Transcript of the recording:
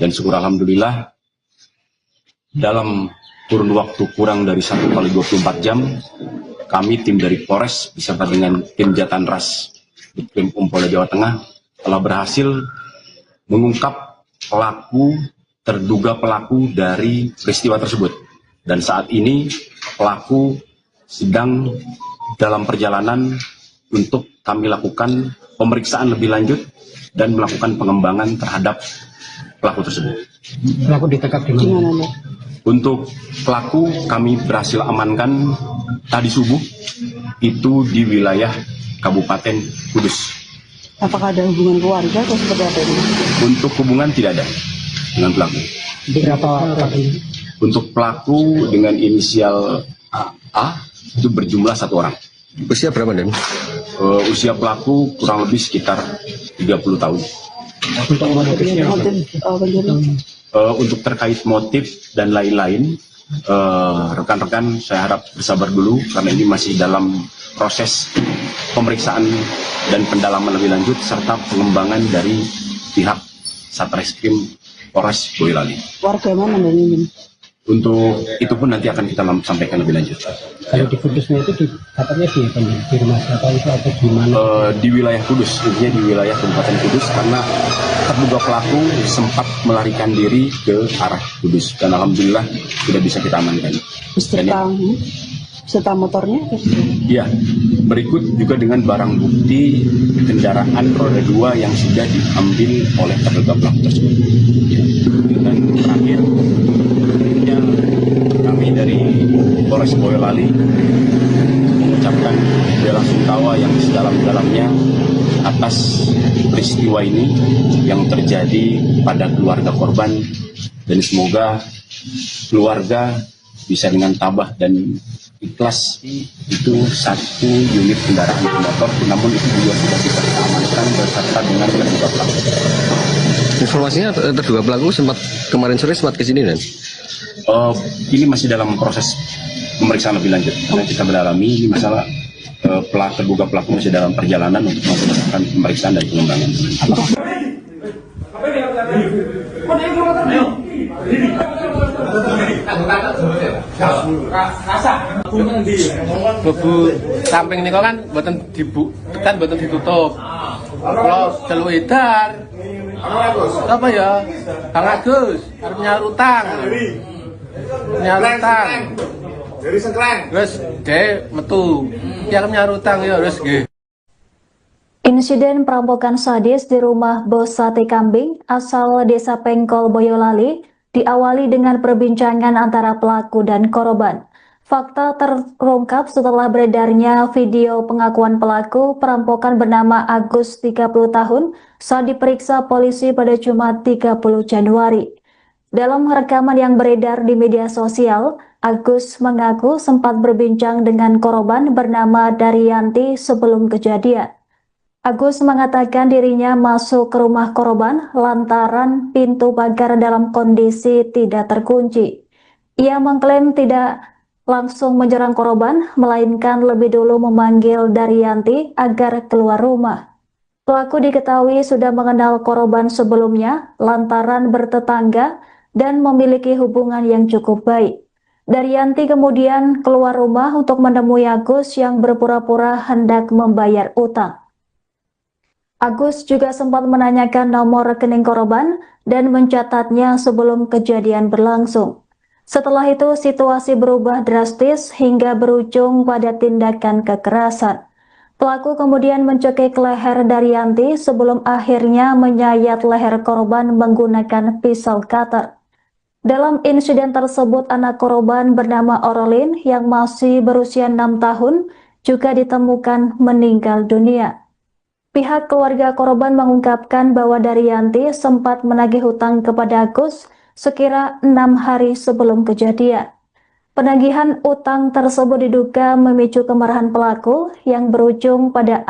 Dan syukur alhamdulillah dalam kurun waktu kurang dari 1 kali 24 jam, kami tim dari Polres beserta dengan tim Jatanras Ditkrim Polda Jawa Tengah telah berhasil mengungkap terduga pelaku dari peristiwa tersebut. Dan saat ini pelaku sedang dalam perjalanan untuk kami lakukan pemeriksaan lebih lanjut dan melakukan pengembangan terhadap pelaku tersebut. Pelaku ditangkap di mana? Untuk pelaku kami berhasil amankan tadi subuh, itu di wilayah Kabupaten Kudus. Apakah ada hubungan keluarga atau seperti apa ini? Untuk hubungan tidak ada dengan pelaku. Berapa pelaku? Untuk pelaku dengan inisial A itu berjumlah 1 orang. Usia berapa, Dan? Usia pelaku kurang lebih sekitar 30 tahun. Untuk motifnya Untuk terkait motif dan lain-lain, rekan-rekan saya harap bersabar dulu karena ini masih dalam proses pemeriksaan dan pendalaman lebih lanjut serta pengembangan dari pihak Satreskrim Polres Boyolali. Warga mana ini? Untuk itu pun nanti akan kita sampaikan lebih lanjut. kalau di Kudusnya itu katanya di rumah siapa itu atau di mana? Di wilayah Kudus, intinya di wilayah Kabupaten Kudus karena terduga pelaku sempat melarikan diri ke arah Kudus dan alhamdulillah sudah bisa kita amankan. Beserta motornya? Iya, berikut juga dengan barang bukti kendaraan roda 2 yang sudah diambil oleh terduga pelaku tersebut. Dan terakhir, kami dari Polres Boyolali mengucapkan bela sungkawa yang sedalam-dalamnya atas peristiwa ini yang terjadi pada keluarga korban, dan semoga keluarga bisa dengan tabah dan ikhlas. Itu 1 unit kendaraan motor, namun itu juga sudah bisa kita amankan beserta dengan terduga pelaku. Informasinya terduga pelaku kemarin sore sempat ke sini, Dan? Ini masih dalam proses pemeriksaan lebih lanjut karena kita mendalami ini masalah terduga pelaku masih dalam perjalanan untuk melakukan pemeriksaan dan pengembangan. Bebu samping niku kan mboten ditutup. Kalau telu edar. Apa ya? Bang Agus, arep nyaur utang. Dari sengkleng. Wes de metu. Ya arep nyaur utang ya wis nggih. Insiden perampokan sadis di rumah bos sate kambing asal Desa Pengkol, Boyolali diawali dengan perbincangan antara pelaku dan korban. Fakta terungkap setelah beredarnya video pengakuan pelaku perampokan bernama Agus 30 tahun saat diperiksa polisi pada Jumat 30 Januari. Dalam rekaman yang beredar di media sosial, Agus mengaku sempat berbincang dengan korban bernama Daryanti sebelum kejadian. Agus mengatakan dirinya masuk ke rumah korban lantaran pintu pagar dalam kondisi tidak terkunci. Ia mengklaim tidak langsung menyerang korban, melainkan lebih dulu memanggil Daryanti agar keluar rumah. Pelaku diketahui sudah mengenal korban sebelumnya lantaran bertetangga dan memiliki hubungan yang cukup baik. Daryanti kemudian keluar rumah untuk menemui Agus yang berpura-pura hendak membayar utang. Agus juga sempat menanyakan nomor rekening korban dan mencatatnya sebelum kejadian berlangsung. Setelah itu situasi berubah drastis hingga berujung pada tindakan kekerasan. Pelaku kemudian mencekik leher Daryanti sebelum akhirnya menyayat leher korban menggunakan pisau cutter. Dalam insiden tersebut anak korban bernama Orolin yang masih berusia 6 tahun juga ditemukan meninggal dunia. Pihak keluarga korban mengungkapkan bahwa Daryanti sempat menagih hutang kepada Agus sekira 6 hari sebelum kejadian. Penagihan utang tersebut diduga memicu kemarahan pelaku yang berujung pada